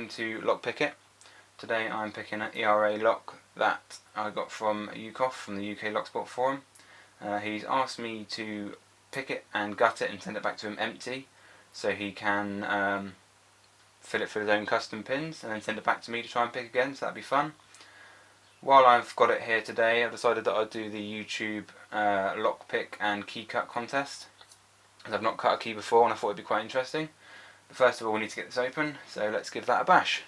welcome to Lockpick It. Today I'm picking an ERA lock that I got from Ucof from the UK Locksport forum. He's asked me to pick it and gut it and send it back to him empty so he can fill it for his own custom pins and then send it back to me to try and pick again, so that'd be fun. While I've got it here today, I've decided that I'll do the YouTube lockpick and key cut contest, as I've not cut a key before and I thought it'd be quite interesting. But first of all we need to get this open, so let's give that a bash.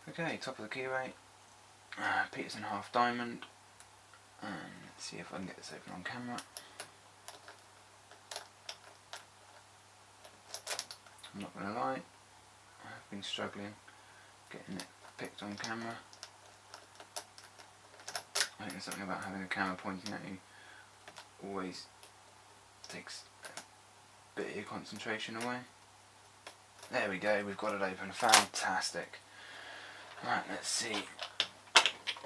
Okay, top of the key rate, Peterson half diamond, and let's see if I can get this open on camera. I'm not going to lie, I've been struggling getting it picked on camera. I think there's something about having a camera pointing at you always takes a bit of your concentration away. There we go, we've got it open, fantastic. Right, let's see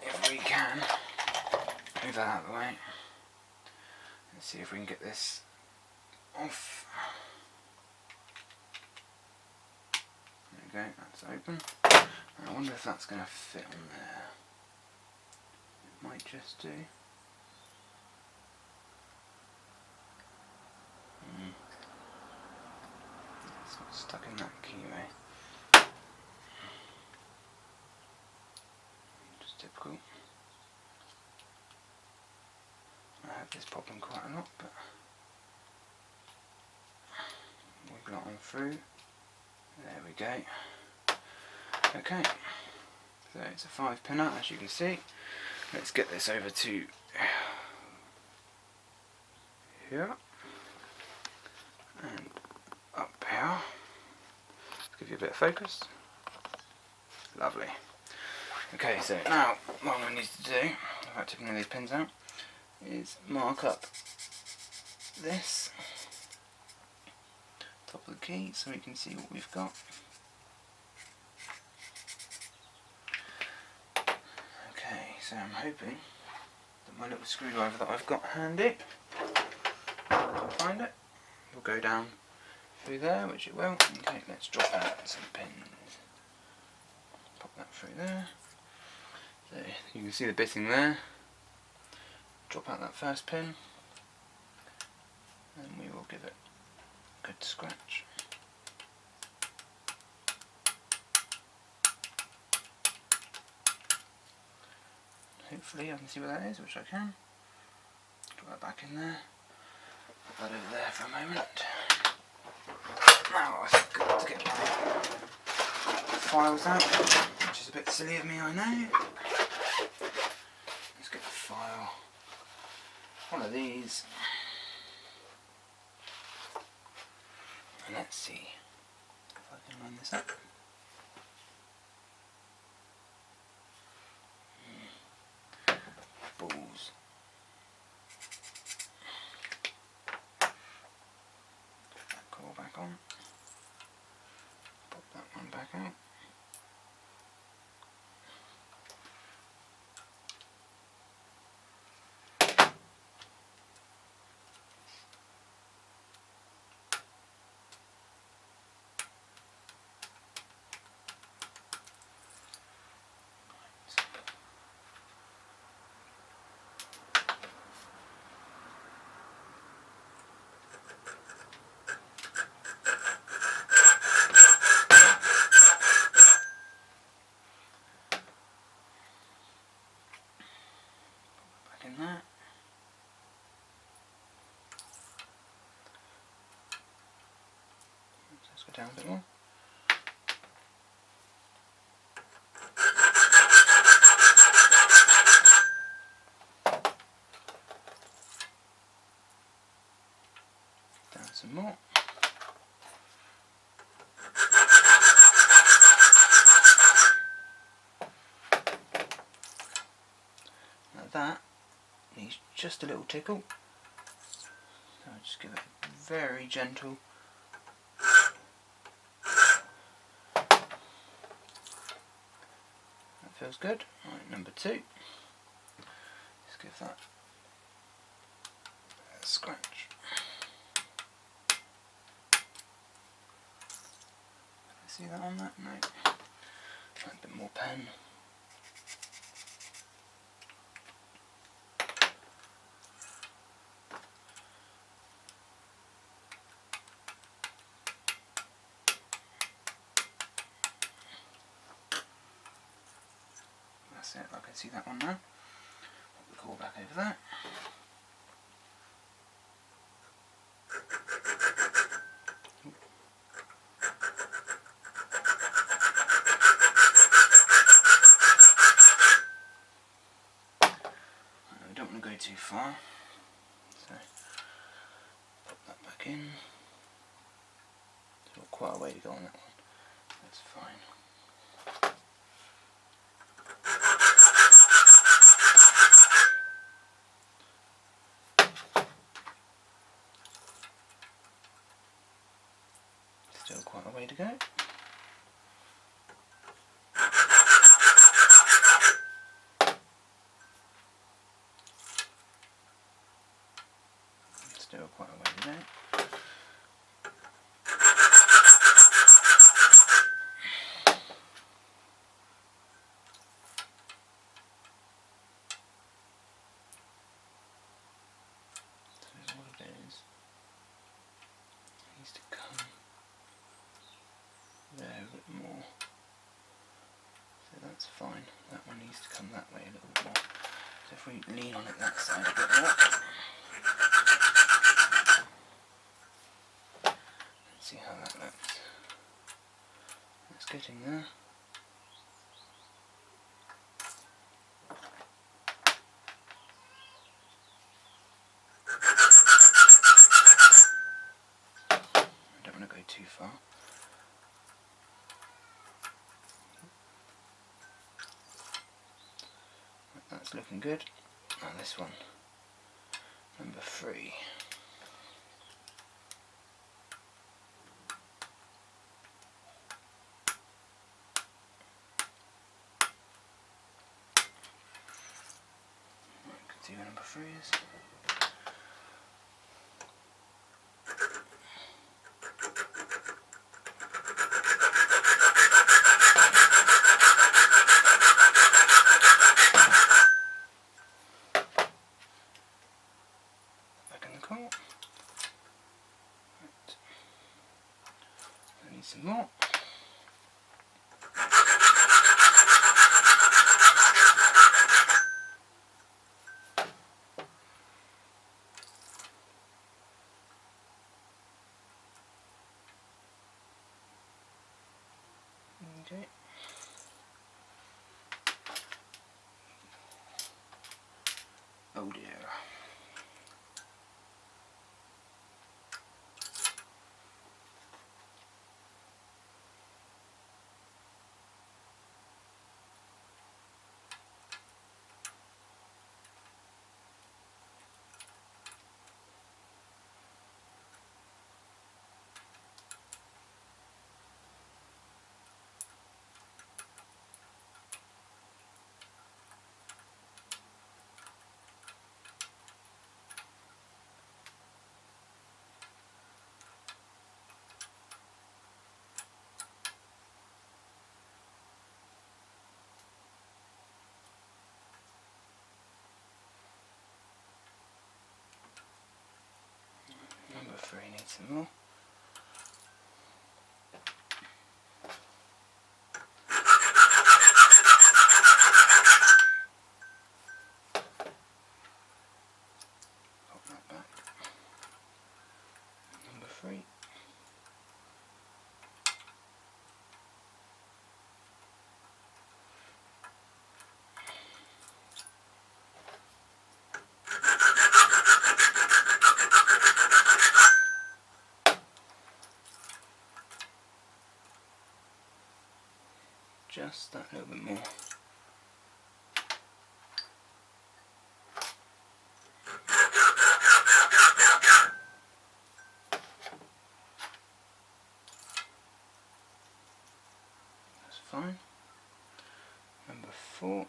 if we can move that out of the way. Let's see if we can get this off. There we go, that's open. I wonder if that's going to fit on there. It might just do. It's not stuck in that keyway. Just typical. I have this popping quite a lot, but wiggle it on through. There we go. Okay, so it's a 5-pinner as you can see. Let's get this over to here and up here. Let's give you a bit of focus. Lovely. Okay, so now what I need to do, without taking any of these pins out, is mark up this top of the key so we can see what we've got. Okay, so I'm hoping that my little screwdriver that I've got handy, if I can find it, will go down through there, which it will. Okay, let's drop out some pins. Pop that through there. So you can see the bitting there. Drop out that first pin, and we will give it a good scratch. Hopefully I can see where that is, which I can. Drop that back in there. Put that over there for a moment. Now I've got to get my files out, which is a bit silly of me, I know. Let's get the file. One of these. And let's see if I can line this up. Balls. Put that core back on. Pop that one back out. In that. Let's go down a bit more. Down some more. Now that needs just a little tickle, so I'll just give it a very gentle that feels good. Right, number 2, just give that a scratch. See that on that? No. A bit more pen. That's it, I can see that one now. Put the cord back over there. We don't want to go too far, so pop that back in. There's quite a way to go on that one. That's fine. Still quite a way to go. Still quite a way to go. So all of it is needs to come there a bit more. So that's fine. That one needs to come that way a little bit more. So if we lean on it that side a bit more. Let's see how that looks. That's getting there. I don't want to go too far. That's looking good. Now this one, number 3. See where number 3 is. Back in the car. Right. I need some more. Okay. Oh dear. Number 3 needs some more. Pop that back. Number 3. Just that little bit more. That's fine. Number 4.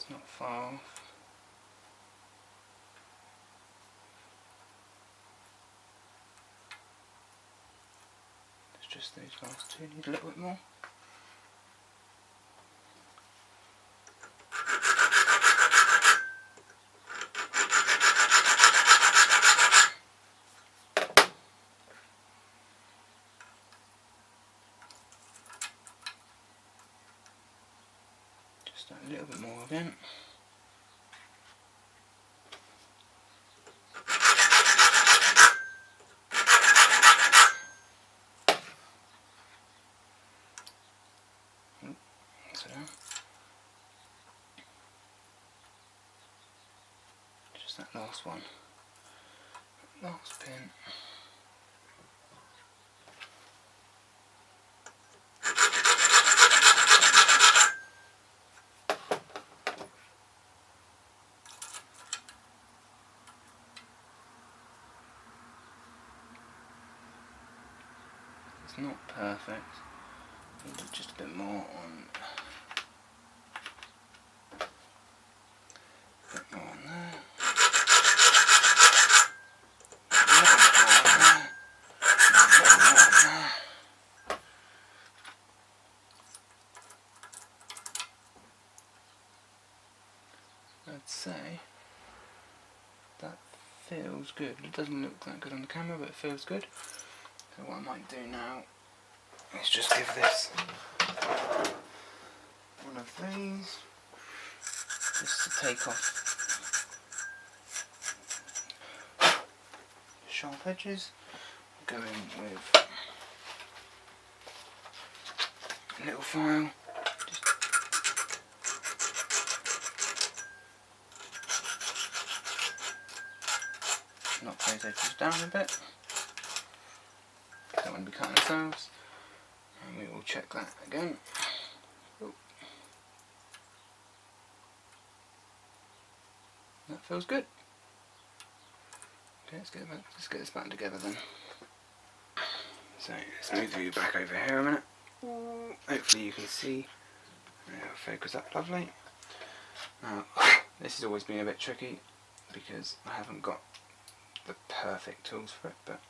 It's not far off. It's just those last two need a little bit more. Just a little bit more again. So, just that last one, last pin. It's not perfect. Need just a bit more on. A bit more on there. I'd say that feels good. It doesn't look that good on the camera, but it feels good. So what I might do now is just give this one of these, just to take off the sharp edges. Go in with a little file. Knock those edges down a bit. Don't want to be cutting ourselves. And we will check that again. Ooh. That feels good. Okay, let's get this back together then. So let's move you back over here a minute. Hopefully you can see. It'll focus up lovely. Now this has always been a bit tricky because I haven't got the perfect tools for it, but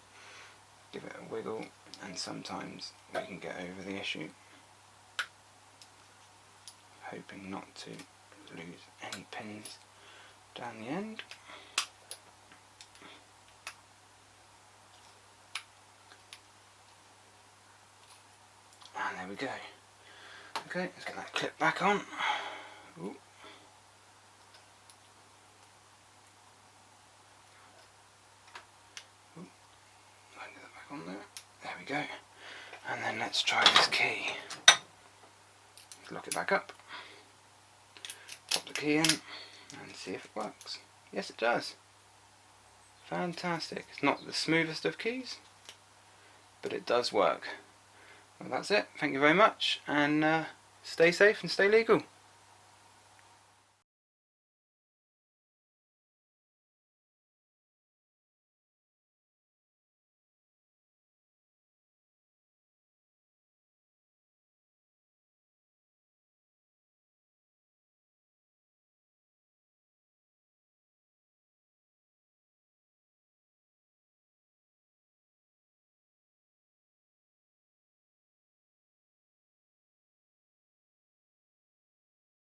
give it a wiggle and sometimes we can get over the issue. Hoping not to lose any pins down the end. And there we go. Okay, let's get that clip back on. Ooh. On there we go, and then let's try this key. Lock it back up, pop the key in and see if it works. Yes, it does. Fantastic. It's not the smoothest of keys, but it does work. Well, that's it. Thank you very much, and stay safe and stay legal.